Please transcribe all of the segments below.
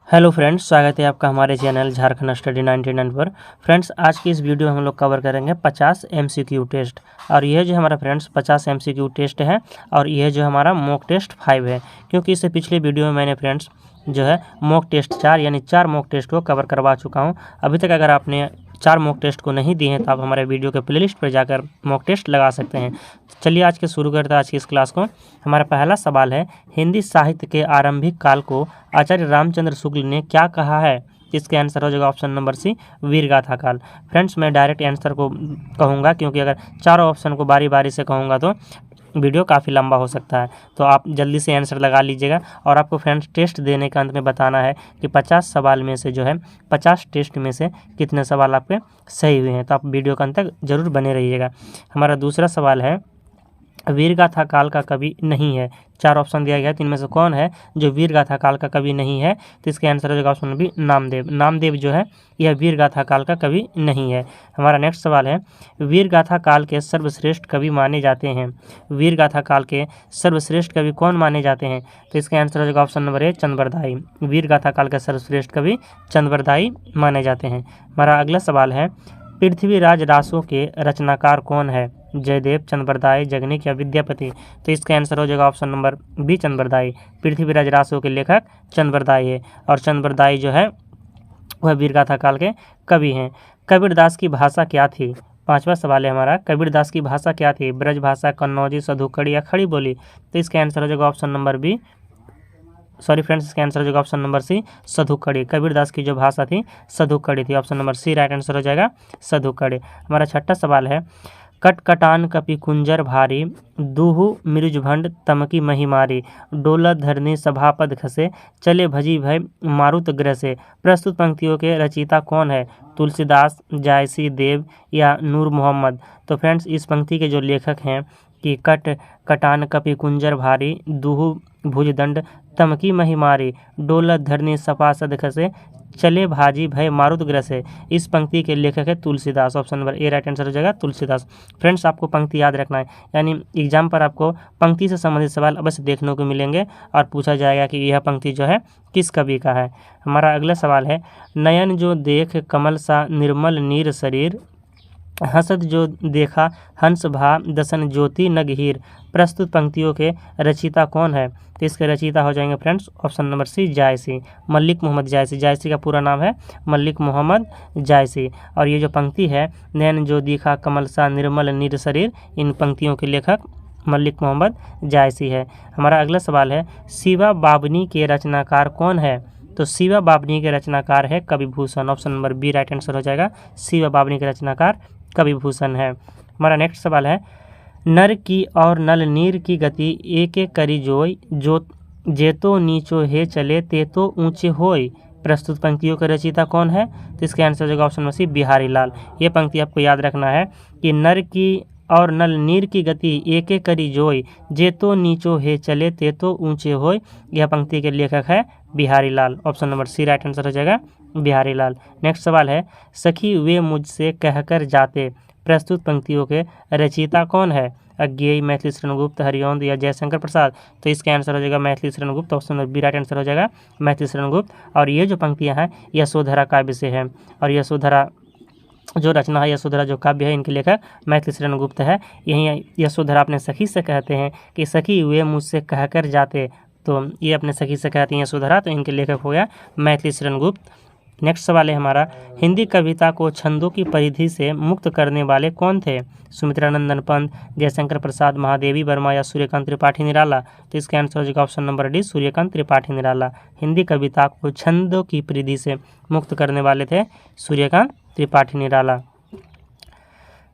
Hello friends, स्वागत है आपका हमारे चैनल झारखंड स्टडी 99 पर। फ्रेंड्स, आज की इस वीडियो में हम लोग कवर करेंगे 50 एमसीक्यू टेस्ट। और यह जो हमारा फ्रेंड्स 50 एमसीक्यू टेस्ट है और यह जो हमारा मॉक टेस्ट 5 है, क्योंकि इससे पिछले वीडियो में मैंने फ्रेंड्स जो है मॉक टेस्ट 4 यानी 4 मॉक टेस्ट को कवर करवा चुका हूं। अभी तक अगर आपने 4 मॉक टेस्ट को नहीं दिए हैं तो आप हमारे वीडियो के प्लेलिस्ट पर जाकर मॉक टेस्ट लगा सकते हैं। चलिए आज के शुरू करते हैं आज की इस क्लास को। हमारा पहला सवाल है, हिंदी साहित्य के आरंभिक काल को आचार्य रामचंद्र शुक्ल ने क्या कहा है? इसके आंसर हो जाएगा ऑप्शन नंबर सी, वीरगाथा काल। फ्रेंड्स, मैं डायरेक्ट आंसर को कहूँगा क्योंकि अगर चारों ऑप्शन को बारी बारी से कहूँगा तो वीडियो काफ़ी लंबा हो सकता है, तो आप जल्दी से आंसर लगा लीजिएगा। और आपको फ्रेंड्स टेस्ट देने के अंत में बताना है कि 50 सवाल में से जो है 50 टेस्ट में से कितने सवाल आपके सही हुए हैं, तो आप वीडियो के अंत तक जरूर बने रहिएगा। हमारा दूसरा सवाल है, वीरगाथा काल का कवि नहीं है। 4 ऑप्शन दिया गया है, तो इनमें से कौन है जो वीरगाथा काल का कवि नहीं है? तो इसके आंसर हो जाएगा ऑप्शन बी, नामदेव। नामदेव जो है यह वीरगाथा काल का कवि नहीं है। हमारा नेक्स्ट सवाल है, वीरगाथा काल के सर्वश्रेष्ठ कवि माने जाते हैं। वीरगाथा काल के सर्वश्रेष्ठ कवि कौन माने जाते हैं? तो इसका आंसर हो जाएगा ऑप्शन नंबर ए, चंद्रबरदाई। वीरगाथा काल के सर्वश्रेष्ठ कवि चंद्रबरदाई माने जाते हैं। हमारा अगला सवाल है, पृथ्वीराज रासों के रचनाकार कौन है? जयदेव, चंद्रबरदाई, जगनिक या विद्यापति? तो इसका आंसर हो जाएगा option number B, Chandbardai. Prithviraj Raso के लेखक चंद्रबरदाई है और चंद्रबरदाई जो है वह वीरगाथा काल के कवि हैं। कबीरदास की भाषा क्या थी? 5वां सवाल है हमारा, कबीरदास की भाषा क्या थी? ब्रज भाषा, कन्नौजी, सधुकड़ी या खड़ी बोली? तो इसका आंसर हो जाएगा option number B, sorry friends, इसका आंसर हो जाएगा option number C, Sadhukkadi. Kabirdas की जो भाषा थी सधुकड़ी थी। Option number C right answer हो जाएगा, सधुकड़ी। हमारा छठा सवाल है, कटकटान कपि कुंजर भारी, दूहु मृजभंड तमकी महिमारी, डोलत धरनी सभापद खसे, चले भजी भय मारुत ग्रसे। प्रस्तुत पंक्तियों के रचयिता कौन है? तुलसीदास, जायसी, देव या नूर मोहम्मद? तो फ्रेंड्स, इस पंक्ति के जो लेखक हैं कि कटान कपि कुंजर भारी, दूहु भुजदंड तमकी महिमारी, डोलत धरनी सपासद खसे, चले भाजी भय मारुत ग्रसे। इस पंक्ति के लेखक है Tulsidas. Option number A right answer हो जाएगा, तुलसीदास। फ्रेंड्स, आपको पंक्ति याद रखना है, यानी एग्जाम पर आपको पंक्ति से संबंधित सवाल अवश्य देखने को मिलेंगे और पूछा जाएगा कि यह पंक्ति जो है किस कवि का है। हमारा अगला सवाल है, नयन जो देख कमल सा निर्मल नीर शरीर, हसद जो देखा हंस भा दसन ज्योति नगहीर। प्रस्तुत पंक्तियों के रचयिता कौन है? तो इसके रचयिता हो जाएंगे फ्रेंड्स ऑप्शन नंबर सी, जायसी, मल्लिक मोहम्मद जायसी। जायसी का पूरा नाम है मल्लिक मोहम्मद जायसी। और ये जो पंक्ति है, नैन जो देखा कमल सा निर्मल नीर शरीर, इन पंक्तियों के लेखक मल्लिक मोहम्मद जायसी है। हमारा अगला सवाल है, शिवा बाबनी के रचनाकार कौन है? तो शिवा बाबनी के रचनाकार है Kavibhushan. Option number B right answer हो जाएगा, शिवा बाबनी के रचनाकार कविभूषण है। हमारा नेक्स्ट सवाल है, नर की और नल नीर की गति एक एक करी जोई, जो जेतो नीचो हे चले ते तो ऊंचे होय। प्रस्तुत पंक्तियों के रचयिता कौन है? तो इसके आंसर हो जाएगा ऑप्शन नंबर सी, बिहारी लाल। ये पंक्ति आपको याद रखना है कि नर की और नल नीर की गति एक एक करी जोई, जेतो नीचो हे चले ते तो ऊंचे होय। यह पंक्ति के लेखक है Bihari Lal. Option number C right answer हो जाएगा, बिहारी लाल। नेक्स्ट सवाल है, सखी वे मुझसे कहकर जाते। प्रस्तुत पंक्तियों के रचयिता कौन है? अज्ञेय, मैथिली शरण गुप्त, हरिओंद या जयशंकर प्रसाद? तो इसका आंसर हो जाएगा Maithili Sharan Gupt. Option number B right answer हो जाएगा, मैथिली शरण गुप्त। और ये जो पंक्तियां हैं यशोधरा काव्य से है, और यशोधरा जो रचना है, यशोधरा जो काव्य है, इनके लेखक मैथिली शरण गुप्त है। यही यशोधरा अपने सखी से कहते हैं कि सखी वे मुझसे कहकर जाते, तो ये अपने सखी से कहती हैं यशोधरा, तो इनके लेखक हो गया मैथिली शरण गुप्त। नेक्स्ट सवाल है हमारा, हिंदी कविता को छंदों की परिधि से मुक्त करने वाले कौन थे? सुमित्रानंदन पंत, जयशंकर प्रसाद, महादेवी वर्मा या सूर्यकांत त्रिपाठी निराला? तो इसका आंसर हो जाएगा option number D, Suryakant Tripathi Nirala. Hindi कविता को छंदों की परिधि से मुक्त करने वाले थे सूर्यकांत त्रिपाठी निराला।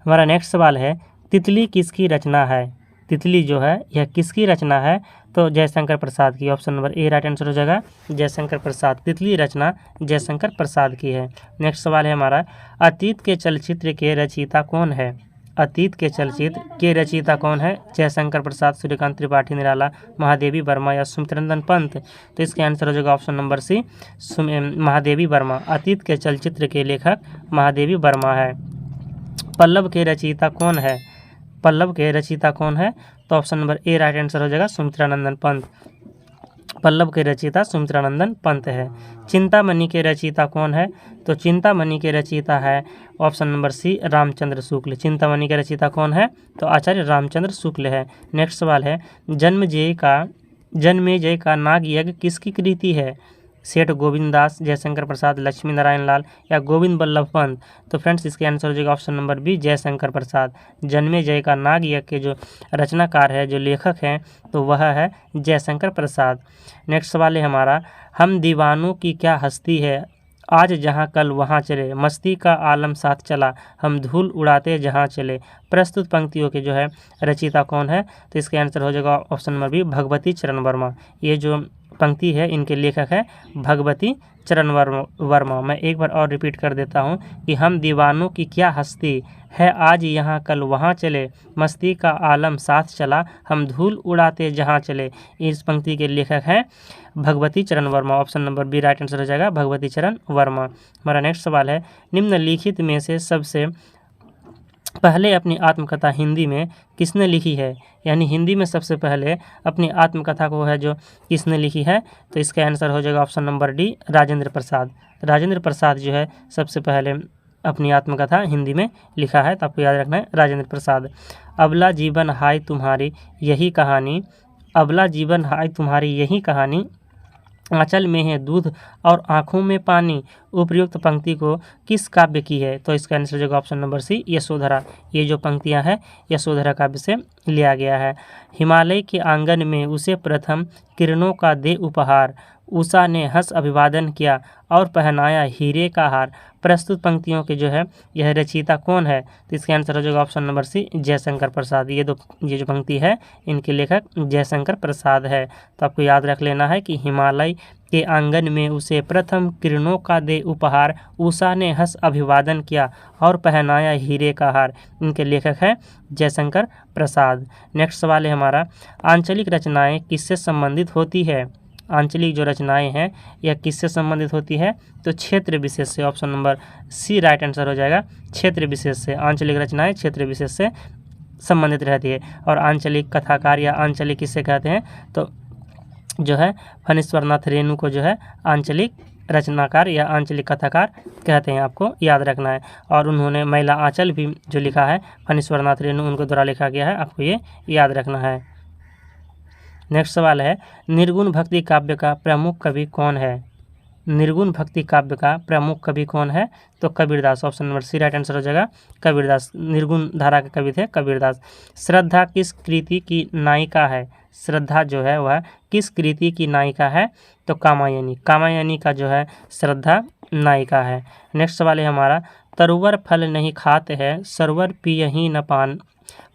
हमारा नेक्स्ट सवाल है, तितली किसकी रचना है? तितली जो है यह किसकी रचना है? तो जयशंकर प्रसाद की। Option number A right answer हो जाएगा, जयशंकर प्रसाद। तितली रचना जयशंकर प्रसाद की है। नेक्स्ट सवाल है हमारा, अतीत के चलचित्र के रचयिता कौन है? अतीत के चलचित्र के रचयिता कौन है? जयशंकर प्रसाद, सूर्यकांत त्रिपाठी निराला, महादेवी वर्मा या सुमित्रानंदन पंत? तो इसका आंसर हो जाएगा option number C, Mahadevi Verma. Atit ke चलचित्र के लेखक महादेवी वर्मा है। पल्लव के रचयिता कौन है? पल्लव के रचयिता कौन है? तो option number A right answer हो जाएगा, सुमित्रानंदन पंत। पल्लव के रचयिता सुमित्रानंदन पंत है। चिंतामणि के रचयिता कौन है? तो चिंतामणि के रचयिता है ऑप्शन नंबर सी रामचंद्र शुक्ल। चिंतामणि के रचयिता कौन है? तो आचार्य रामचंद्र शुक्ल है। नेक्स्ट सवाल है जन्मेजय का नाग यज्ञ किसकी कृति है? सेठ गोविंद दास, जयशंकर प्रसाद, लक्ष्मी नारायण लाल या गोविंद बल्लभ पंत। तो फ्रेंड्स इसके आंसर हो जाएगा option number B Jaishankar Prasad. Janmejay का नाग यज्ञ के जो रचनाकार है, जो लेखक हैं, तो वह है जयशंकर प्रसाद। नेक्स्ट सवाल है हमारा, हम दीवानों की क्या हस्ती है, आज जहाँ कल वहाँ चले, मस्ती का आलम साथ चला, हम धूल उड़ाते जहाँ चले। प्रस्तुत पंक्तियों के जो है रचयिता कौन है? तो इसका आंसर हो जाएगा option number B Bhagwati Charan Verma. ये जो पंक्ति है इनके लेखक है भगवती चरण वर्मा। मैं एक बार और रिपीट कर देता हूँ कि हम दीवानों की क्या हस्ती है, आज यहाँ कल वहाँ चले, मस्ती का आलम साथ चला, हम धूल उड़ाते जहाँ चले। इस पंक्ति के लेखक हैं Bhagwati Charan Verma. Option number B right answer हो जाएगा भगवती चरण वर्मा। हमारा नेक्स्ट सवाल है, निम्नलिखित में से सबसे पहले अपनी आत्मकथा हिंदी में किसने लिखी है? यानी हिंदी में सबसे पहले अपनी आत्मकथा को है जो किसने लिखी है? तो इसका आंसर हो जाएगा option number D Rajendra Prasad. Rajendra Prasad जो है सबसे पहले अपनी आत्मकथा हिंदी में लिखा है, तो आपको याद रखना है राजेंद्र प्रसाद। अबला जीवन हाय तुम्हारी यही कहानी, अबला जीवन हाय तुम्हारी यही कहानी, आंचल में है दूध और आँखों में पानी, उपयुक्त पंक्ति को किस काव्य की है? तो इसका आंसर हो जाएगा ऑप्शन नंबर सी यशोधरा। ये जो पंक्तियां हैं यशोधरा काव्य से लिया गया है। हिमालय के आंगन में उसे प्रथम किरणों का दे उपहार, उषा ने हंस अभिवादन किया और पहनाया हीरे का हार। प्रस्तुत पंक्तियों के जो है यह रचयिता कौन है? तो इसका आंसर हो जाएगा ऑप्शन नंबर सी जयशंकर प्रसाद। ये जो पंक्ति है इनके लेखक जयशंकर प्रसाद है। तो आपको याद रख लेना है कि हिमालय के आंगन में उसे प्रथम किरणों का दे उपहार, उषा ने हंस अभिवादन किया और पहनाया हीरे का हार। इनके लेखक हैं जयशंकर प्रसाद। नेक्स्ट सवाल है हमारा, आंचलिक रचनाएं किससे संबंधित होती है? आंचलिक जो रचनाएं हैं यह किससे संबंधित होती है? तो क्षेत्र विशेष से। Option number C right answer हो जाएगा क्षेत्र विशेष से। आंचलिक रचनाएं क्षेत्र विशेष से संबंधित रहती है। और आंचलिक कथाकार या आंचलिक किससे कहते हैं? तो जो है फणीश्वरनाथ रेणु को जो है आंचलिक रचनाकार या आंचलिक कथाकार कहते हैं, आपको याद रखना है। और उन्होंने महिला आंचल भी जो लिखा है फणीश्वरनाथ रेणु उनको द्वारा लिखा गया है, आपको ये याद रखना है। नेक्स्ट सवाल है, निर्गुण भक्ति काव्य का प्रमुख कवि कौन है? निर्गुण भक्ति काव्य का प्रमुख कवि कौन है? तो Kabirdas. Option number C right answer हो जाएगा कबीरदास। निर्गुण धारा के कवि थे कबीरदास। श्रद्धा किस कृति की नायिका है? श्रद्धा जो है वह किस कृति की नायिका है? तो कामायनी। कामायनी का जो है श्रद्धा नायिका है। नेक्स्ट सवाल है हमारा, तरुवर फल नहीं खाते हैं सरवर पियहि न पान।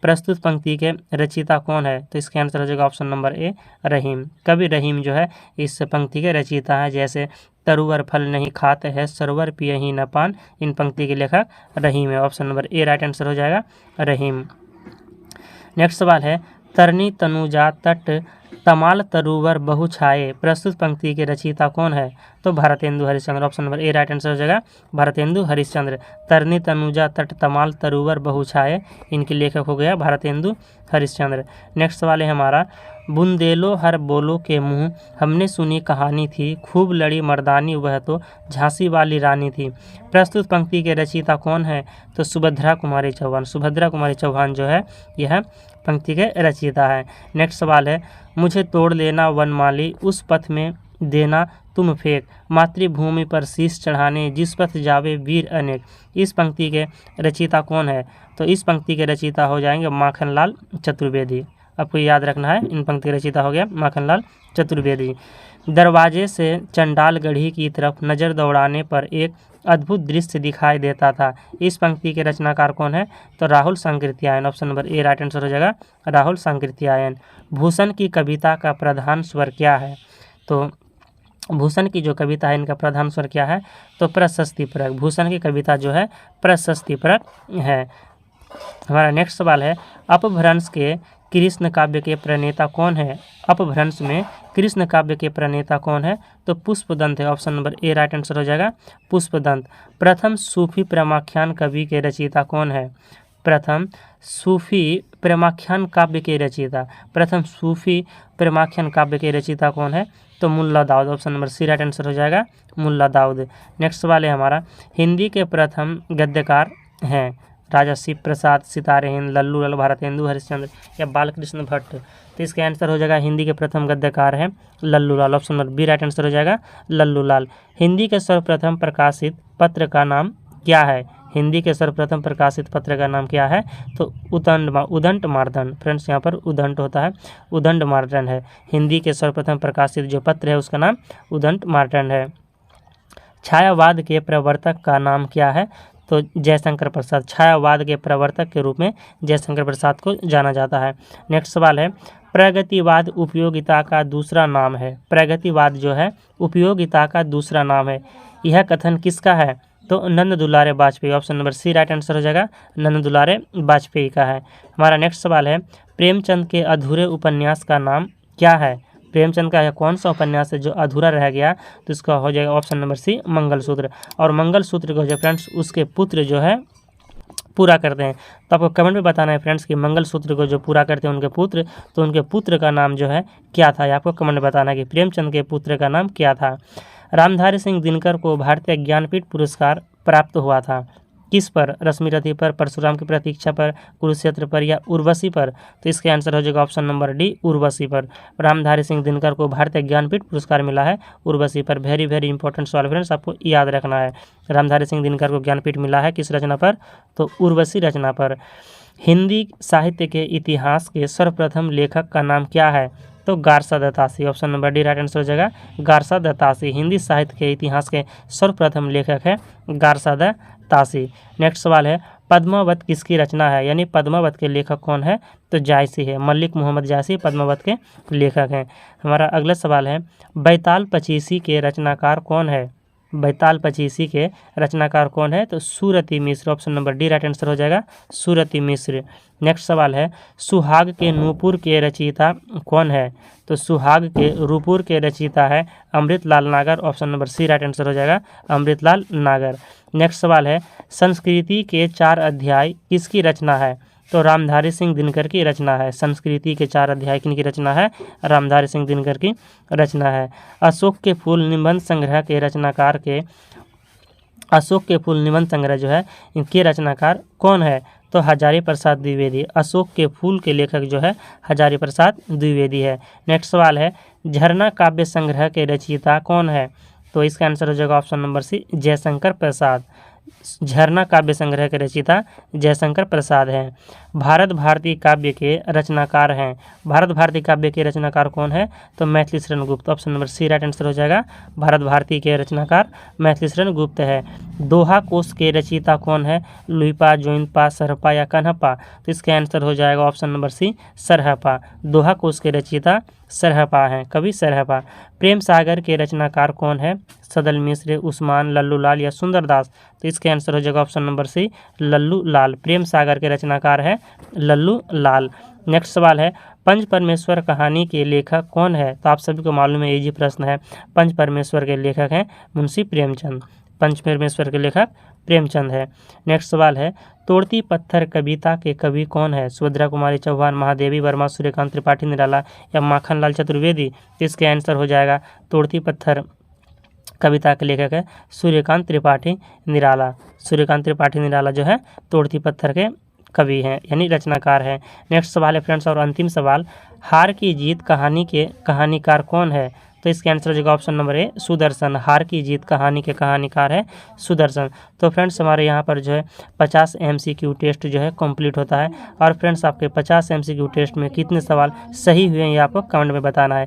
प्रस्तुत पंक्ति के रचयिता कौन है? तो इसका आंसर हो जाएगा ऑप्शन नंबर ए रहीम। कवि रहीम जो है इस पंक्ति के रचयिता है। जैसे तरुवर फल नहीं खाते हैं सरवर पियहि न पान, इन पंक्ति के लेखक रहीम है। Option number A right answer हो जाएगा रहीम। नेक्स्ट सवाल है, तरनी तनुजा तट तमाल तरुवर बहु छाए। प्रस्तुत पंक्ति के रचयिता कौन है? तो Bharatendu Harishchandra. Option number A right answer हो जाएगा भारतेंदु हरिश्चंद्र। तरनी तनुजा तट तमाल तरुवर बहु छाए, इनके लेखक हो गया भारतेंदु हरिश्चंद्र। नेक्स्ट सवाल है हमारा, बुंदेलो हर बोलो के मुँह हमने सुनी कहानी थी, खूब लड़ी मर्दानी वह तो झांसी वाली रानी थी। प्रस्तुत पंक्ति के रचयिता कौन है? तो सुभद्रा कुमारी चौहान। सुभद्रा कुमारी चौहान जो है यह पंक्ति के रचयिता है। नेक्स्ट सवाल है, मुझे तोड़ लेना वनमाली उस पथ में देना तुम फेंक, मातृभूमि पर शीश चढ़ाने जिस पथ जावे वीर अनेक। इस पंक्ति के रचयिता कौन है? तो इस पंक्ति के रचयिता हो जाएंगे माखनलाल चतुर्वेदी। आपको याद रखना है, इन पंक्ति रचयिता हो गया माखनलाल चतुर्वेदी। दरवाजे से चंडालगढ़ी की तरफ नज़र दौड़ाने पर एक अद्भुत दृश्य दिखाई देता था। इस पंक्ति के रचनाकार कौन है? तो Rahul Sankrityayan. Option number A right answer हो जाएगा राहुल सांकृत्यायन। भूषण की कविता का प्रधान स्वर क्या है? तो भूषण की जो कविता है इनका प्रधान स्वर क्या है? तो प्रशस्तिपरक। भूषण की कविता जो है प्रशस्तिपरक है। हमारा नेक्स्ट सवाल है, अपभ्रंश के कृष्ण काव्य के प्रणेता कौन है? अपभ्रंश में कृष्ण काव्य के प्रणेता कौन है? तो पुष्पदंत है। Option number A right answer हो जाएगा पुष्पदंत। प्रथम सूफी प्रेमाख्यान कवि के रचयिता कौन है? प्रथम सूफी प्रेमाख्यान काव्य के रचयिता। प्रथम सूफी प्रेमाख्यान काव्य के रचयिता कौन है? तो Mulla Daud, option number C right answer हो जाएगा मुल्ला दाऊद। नेक्स्ट सवाल है हमारा, हिंदी के प्रथम गद्यकार हैं राजा शिव प्रसाद, सितारे हिंद, लल्लू लाल भारतेंदु हरिश्चंद्र या बालकृष्ण भट्ट। तो इसका आंसर हो जाएगा हिंदी के प्रथम गद्यकार हैं Lallu Lal, option number B right answer हो जाएगा लल्लू लाल। हिंदी के सर्वप्रथम प्रकाशित पत्र का नाम क्या है? हिंदी के सर्वप्रथम प्रकाशित पत्र का नाम क्या है? तो उदंड मार्दन। फ्रेंड्स यहाँ पर उदंड होता है, उदंड मार्दन है। हिंदी के सर्वप्रथम प्रकाशित जो पत्र है उसका नाम उदंड मार्दन है। छायावाद के प्रवर्तक का नाम क्या है? तो जयशंकर प्रसाद। छायावाद के प्रवर्तक के रूप में जयशंकर प्रसाद को जाना जाता है। नेक्स्ट सवाल है, प्रगतिवाद उपयोगिता का दूसरा नाम है। प्रगतिवाद जो है उपयोगिता का दूसरा नाम है, यह कथन किसका है? तो Nand Dulare Vajpeyi, option number C right answer हो जाएगा नंद दुलारे वाजपेयी का है। हमारा नेक्स्ट सवाल है, प्रेमचंद के अधूरे उपन्यास का नाम क्या है? प्रेमचंद का यह कौन सा उपन्यास है जो अधूरा रह गया? तो इसका हो जाएगा ऑप्शन नंबर सी मंगलसूत्र। और मंगलसूत्र को जो फ्रेंड्स उसके पुत्र जो है पूरा करते हैं। तो आपको कमेंट में बताना है फ्रेंड्स कि मंगलसूत्र को जो पूरा करते हैं उनके पुत्र, तो उनके पुत्र का नाम जो है क्या था? आपको कमेंट में बताना है कि प्रेमचंद के पुत्र का नाम क्या था। रामधारी सिंह दिनकर को भारतीय ज्ञानपीठ पुरस्कार प्राप्त हुआ था किस पर? रश्मिरथी पर, परशुराम की प्रतीक्षा पर, कुरुक्षेत्र पर या उर्वशी पर? तो इसका आंसर हो जाएगा ऑप्शन नंबर डी उर्वशी पर। रामधारी सिंह दिनकर को भारतीय ज्ञानपीठ पुरस्कार मिला है उर्वशी पर। वेरी वेरी इंपॉर्टेंट सवाल फ्रेंड्स, आपको याद रखना है। रामधारी सिंह दिनकर को ज्ञानपीठ मिला है किस रचना पर? तो उर्वशी रचना पर। हिंदी साहित्य के इतिहास के सर्वप्रथम लेखक का नाम क्या है? तो Garcin de Tassy, option number D right answer हो जाएगा गारसा दत्तासी। हिंदी साहित्य के इतिहास के सर्वप्रथम लेखक है गारसा दत्तासी। नेक्स्ट सवाल है, पद्मावत किसकी रचना है? यानी पद्मावत के लेखक कौन है? तो जायसी है, मलिक मोहम्मद जायसी पद्मावत के लेखक हैं। हमारा अगला सवाल है, बैताल पचीसी के रचनाकार कौन है? बैताल पचीसी के रचनाकार कौन है? तो Surati Mishra, option number D right answer हो जाएगा सूरती मिश्र। नेक्स्ट सवाल है, सुहाग के नूपुर के रचयिता कौन है? तो सुहाग के रूपुर के रचयिता है Amritlal Nagar, option number C right answer हो जाएगा अमृतलाल नागर। नेक्स्ट सवाल है, संस्कृति के 4 अध्याय किसकी रचना है? तो रामधारी सिंह दिनकर की रचना है। संस्कृति के 4 अध्याय किनकी रचना है? रामधारी सिंह दिनकर की रचना है। अशोक के फूल निबंध संग्रह के रचनाकार के अशोक के फूल निबंध संग्रह जो है इनके रचनाकार कौन है? तो हजारी प्रसाद द्विवेदी। अशोक के फूल के लेखक जो है हजारी प्रसाद द्विवेदी है। नेक्स्ट सवाल है, झरना काव्य संग्रह के रचयिता कौन है? तो इसका आंसर हो जाएगा ऑप्शन नंबर सी जयशंकर प्रसाद। झरना काव्य संग्रह के रचयिता जयशंकर प्रसाद हैं। भारत भारती काव्य के रचनाकार हैं। भारत भारती काव्य के रचनाकार कौन है? तो Maithili Sharan Gupt, option number C right answer हो जाएगा भारत भारती के रचनाकार मैथिली शरण गुप्त है। दोहा कोश के रचयिता कौन है? लुइपा, जोइनपा, सरहपा या कन्हपा? तो इसका आंसर हो जाएगा ऑप्शन नंबर सी सरहपा। दोहा कोश के रचयिता सरहपा हैं, कवि सरहपा। प्रेम सागर के रचनाकार कौन है? सदल मिश्र, उस्मान, लल्लू लाल या सुंदरदास? तो इसका आंसर हो जाएगा ऑप्शन नंबर सी लल्लू लाल। प्रेम सागर के रचनाकार है लल्लू लाल। नेक्स्ट सवाल है, पंच परमेश्वर कहानी के लेखक कौन है? तो आप सभी को मालूम है, इजी प्रश्न है। पंच परमेश्वर के लेखक हैं मुंशी प्रेमचंद। पंच परमेश्वर के लेखक प्रेमचंद है। नेक्स्ट सवाल है, तोड़ती पत्थर कविता के कवि कौन है? सुभद्रा कुमारी चौहान, महादेवी वर्मा, सूर्यकांत त्रिपाठी निराला या माखनलाल चतुर्वेदी? इसके आंसर हो जाएगा तोड़ती पत्थर कविता के लेखक है सूर्यकांत त्रिपाठी निराला। सूर्यकांत त्रिपाठी निराला जो है तोड़ती पत्थर के कवि हैं यानी रचनाकार हैं। नेक्स्ट सवाल है फ्रेंड्स और अंतिम सवाल, हार की जीत कहानी के कहानीकार कौन है? तो इसके आंसर हो जाएगा ऑप्शन नंबर ए सुदर्शन। हार की जीत कहानी के कहानीकार है सुदर्शन। तो फ्रेंड्स हमारे यहाँ पर जो है 50 MCQ टेस्ट जो है कंप्लीट होता है। और फ्रेंड्स आपके 50 MCQ टेस्ट में कितने सवाल सही हुए हैं ये आपको कमेंट में बताना है।